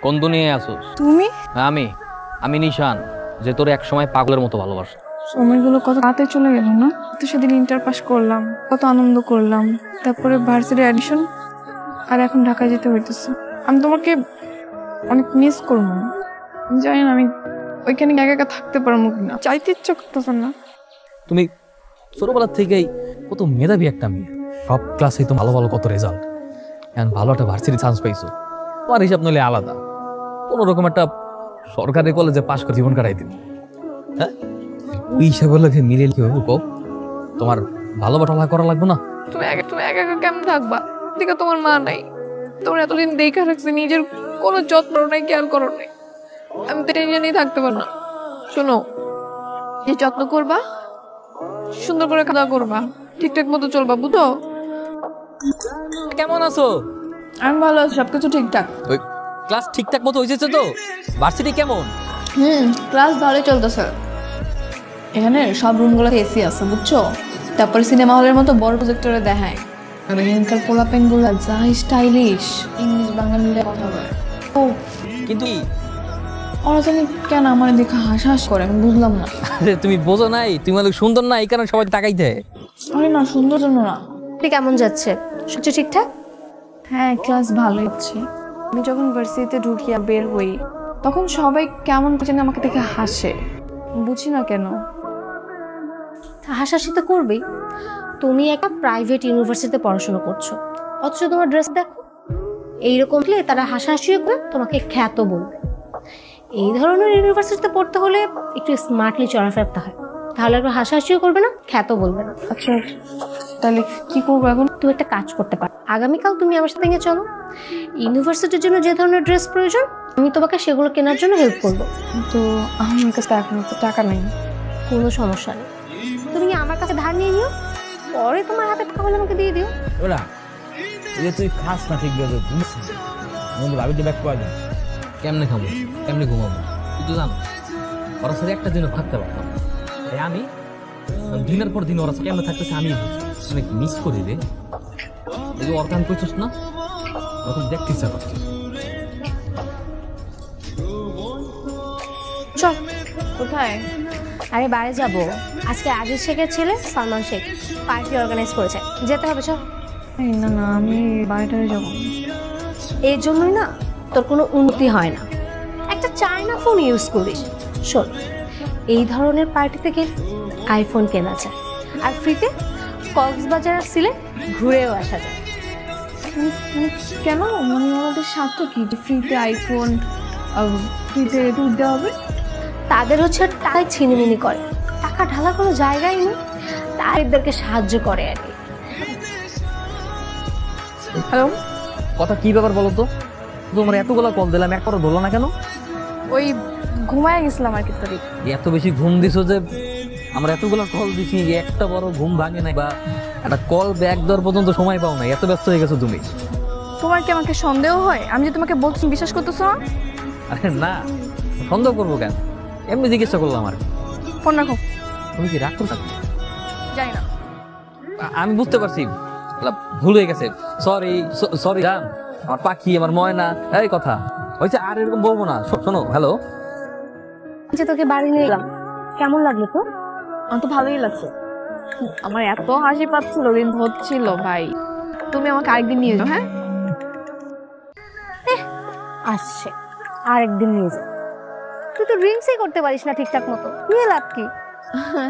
কোন দুনিয়ায় আছোস? তুমি? আমি আমি নিশান, যে তোর এক সময় পাগলের মতো ভালোবাসো। সময়গুলো কত রাতে চলে গেল না? তো সেদিন ইন্টার পাস করলাম, কত আনন্দ করলাম, তারপরে ভার্সিটি অ্যাডমিশন, আর এখন ঢাকায় যেতে হইতেছে। আমি তোমাকে অনেক মিস করবো। আমি জানি না আমি ওইখানে একা একা থাকতে পারবো কিনা, চাইতে ইচ্ছা করতেছে না। তুমি ছোটবেলার থেকেই কত মেধাবী একটা মেয়ে, সব ক্লাসেই তো ভালো ভালো কত রেজাল্ট, এখন ভালো একটা ভার্সিটি চান্স পাইছো। তোমার হিসাব নইলে আলাদা, কোন রকম একটা সরকারি কলেজে পাশ করে জীবন কাটাই দিন। হ্যাঁ, ওই হিসাবে লোকে মিলে কি হবে কও? তোমার ভালোবাসা করা লাগবে না? তুমি একা একা কেমন থাকবা? দিকে তোমার মা নাই, তোমার এতদিন দেখা রাখছে, নিজের কোনো যত্ন নাই, কেয়ার করো নাই। আমি তো টেনশনই থাকতে পারবো না। শোনো, যে যত্ন করবা, সুন্দর করে খাওয়া করবা, ঠিকঠাক মতো চলবা, বুঝো? কেমন আছো? আমি ভালো আছি, সবকিছু ঠিকঠাক। ওই ক্লাস ঠিকঠাক মতো হয়েছে তো? ভার্সিটি কেমন? ক্লাস ভালোই চলতেছে। এখানে সব রুমগুলো এসি আছে, বুঝছো? তারপরে সিনেমা হলের মতো বড় প্রজেক্টরে দেখায়। আর এখানকার পোলাপেন গুলা যা স্টাইলিশ, ইংলিশ বাংলা মিলে কথা বলে। ও কিন্তু ওরা জানি কেন আমার দেখে হাসাহাস করে, আমি বুঝলাম না। তুমি বোঝো নাই, তুমি অনেক সুন্দর না, এই কারণে সবাই তাকাই দেয়। আরে না, সুন্দর জন্য না। কেমন যাচ্ছে? সবকিছু ঠিকঠাক? হ্যাঁ, ক্লাস ভালোই হচ্ছে। আমি যখন ভার্সিটিতে ঢুকিয়া বের হই, তখন সবাই কেমন যেন আমাকে দেখে হাসে, বুঝি না কেন। হাসাহাসি তো করবেই। তুমি একটা প্রাইভেট ইউনিভার্সিটিতে পড়াশোনা করছো, অথচ তোমার ড্রেস দেখো। এইরকম হলে তারা হাসাহাসিও করে তোমাকে খ্যাত বলবে। এই ধরনের ইউনিভার্সিটিতে পড়তে হলে একটু স্মার্টলি চলাফেরতে হয়, তাহলে একটু হাসাহাসিও করবে না, খ্যাত বলবে না। আচ্ছা, তাহলে কি করবো এখন? তুমি একটা কাজ করতে পারো, আগামীকাল তুমি আমার সাথে নিয়ে চলো। ইউনিভার্সিটির জন্য যে ধরনের ড্রেস প্রয়োজন, আমি তোমাকে সেগুলো কেনার জন্য হেল্প করবো। তো আমার কাছে এখন তো টাকা নেই। কোনো সমস্যা নেই, তুমি আমার কাছে ধার নিয়ে নিও, পরে তোমার হাতে টাকা হলে আমাকে দিয়ে দিও। ওরা এই তুই খাস না ঠিকভাবে, বুঝছিস? আমাদের ভাবিতে ব্যাক করে দেন। কেমনে খাবো, কেমনে ঘুমাবো? তুই তো জানো ওরা সাথে একটা দিনও থাকতে পারতাম। তাই আমি দিনের পর দিন ওরা সাথে কেমনে থাকতেছে আমি অনেক মিস করি রে। এই যে ওর কান করছিস না, ওরকম দেখতে ইচ্ছা করছে। চল। কোথায়? আরে বাইরে যাবো, আজকে আজিজ শেখের ছেলে সালমান শেখ পার্টি অর্গানাইজ করেছে, যেতে হবে। চল। না না, আমি বাড়িটারে যাবো। এই জন্যই না তোর কোনো উন্নতি হয় না, একটা চায়না ফোন ইউজ করিস। শোন, এই ধরনের পার্টিতে গেলে আইফোন কেনা যায়, আর ফ্রিতে কক্সবাজার আর সিলেট ঘুরেও আসা যায়। কেন? মানে ওনাদের স্বার্থ কি যে ফ্রিতে আইফোন, ফ্রিতে ট্যুর দেওয়া হবে? তাদের হচ্ছে টাকায় ছিনিমিনি করে, টাকা ঢালার কোনো জায়গায় নেই, তাদেরকে সাহায্য করে আর কি। হ্যালো, কথা কি ব্যাপার বলো তো? তোমার এতগুলো কল দিলাম, একবারও ধরলো না কেন? ওই ঘুমায় গেছিলাম আর কি। তোরই এত বেশি ঘুম দিছো যে আমরা এতগুলো কল দিছি, একটা বড় ঘুম ভাঙে নাই বা একটা কল ব্যাক দেওয়ার পর্যন্ত সময় পাও না, এত ব্যস্ত হয়ে গেছো তুমি। তোমার কি আমাকে সন্দেহ হয়? আমি যে তোমাকে বলছি, বিশ্বাস করতেছো না? আরে না, সন্দেহ করবো কেন? এমনি জিজ্ঞাসা করলাম আর কি। ফোন রাখো। তুমি কি রাগ করছো? যাই না। আমি বুঝতে পারছি, ভুল হয়ে গেছে। সরি সরি জান, আমার পাখি, আমার ময়না, এই কথা হয়েছে, আর এরকম বলবো না। শোনো, হ্যালো, যে তোকে বাড়ি নিয়ে এলাম, কেমন লাগলো তো? আমার তো ভালোই লাগছে। আমার এত হাসি পাচ্ছিল, দিন হচ্ছিল ভাই। তুমি আমাকে আরেকদিন নিয়ে যাও। হ্যাঁ, আসছে, আরেকদিন নিয়ে যা। তুই তো ড্রিঙ্কসই করতে পারিস না ঠিকঠাক মতো, নিয়ে লাভ কি?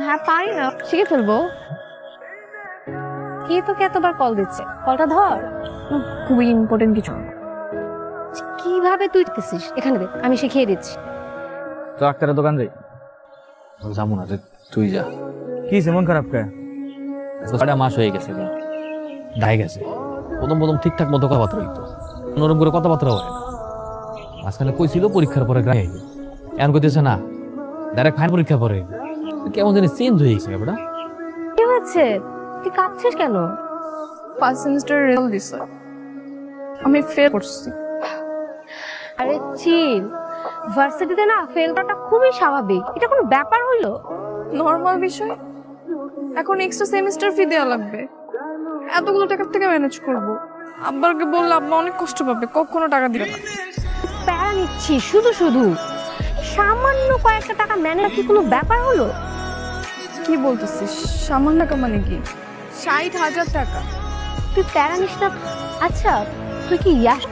হ্যাঁ পারি না, শিখে ফেলবো। কে তোকে এতবার কল দিচ্ছে? কলটা ধর। খুবই ইম্পর্টেন্ট কিছু। কিভাবে তুই দিচ্ছিস? এখানে দে, আমি শিখিয়ে দিচ্ছি। তো ডাক্তারের দোকান যাই। যাবো না রে, তুই যা। কি মন খারাপ কে? 6 মাস হয়ে গেছে, ডাই গেছে। প্রথম প্রথম ঠিকঠাক মতো কথাবার্তা হইতো, নরম করে কথাবার্তা হয় না। মাঝখানে কইছিল পরীক্ষার পরে গ্রামে আইবে, এমন কইতেছে না, ডাইরেক্ট ফাইন পরীক্ষার পরে। কেমন জানি চেঞ্জ হয়ে গেছে ব্যাপারটা। কি হয়েছে? তুই কাঁদছিস কেন? ফার্স্ট সেমিস্টার রেজাল্ট দিছে, আমি ফেল করছি। আরে চিল, ভার্সিটিতে না ফেল করাটা খুবই স্বাভাবিক, এটা কোনো ব্যাপার হইলো? নর্মাল বিষয়। এখন এক্সট্রা সেমিস্টার ফি দেওয়া লাগবে, এতগুলো টাকা থেকে ম্যানেজ করবো। আব্বাকে বললে আব্বা অনেক কষ্ট পাবে, কখনো টাকা দিবে না। প্যারা নিচ্ছিস শুধু শুধু। সামান্য কয়েকটা টাকা ম্যানেজ কি কোনো ব্যাপার হলো? কি বলতেছিস? সামান্য টাকা মানে কি? 60,000 টাকা। তুই প্যারা নিস না। আচ্ছা তুই কি ইয়াস